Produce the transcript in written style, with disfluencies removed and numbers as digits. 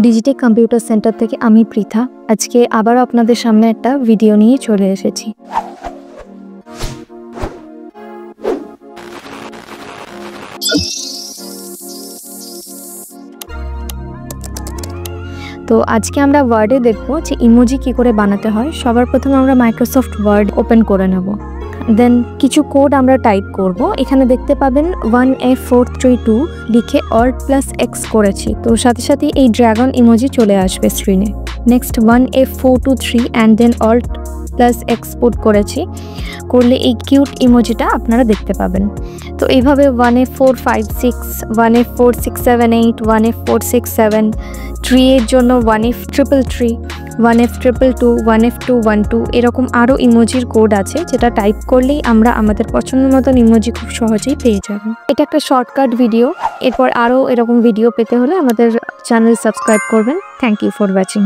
Digitech computer centre থেকে আমি পৃথা। আজকে আবার আপনাদের সামনে একটা ভিডিও নিয়ে চলে এসেছি। তো আজকে আমরা ওয়ার্ডে দেখব যে ইমোজি কি করে বানাতে হয়। সবার প্রথমে আমরা মাইক্রোসফট ওয়ার্ড ওপেন করে নেব। দেন কিছু কোড আমরা টাইপ করব। এখানে দেখতে পাবেন 1F432 লিখে Alt+X করেছি, তো সাথে সাথে এই ড্রাগন ইমোজি চলে আসবে স্ক্রিনে। Next 1F423 and then Alt+X put করেছি, করলে এই কিউট ইমোজিটা আপনারা দেখতে পাবেন। তো এইভাবে 1F456, 1F4678, 1F467, 3 এর জন্য 1F333, 1F222, 1F212 এরকম আরও ইমোজির কোড আছে, যেটা টাইপ করলেই আমরা আমাদের পছন্দ মতন ইমোজি খুব সহজেই পেয়ে যাব। এটা একটা শর্টকাট ভিডিও। এরপর আরও এরকম ভিডিও পেতে হলে আমাদের চ্যানেল সাবস্ক্রাইব করবেন। Thank you for watching.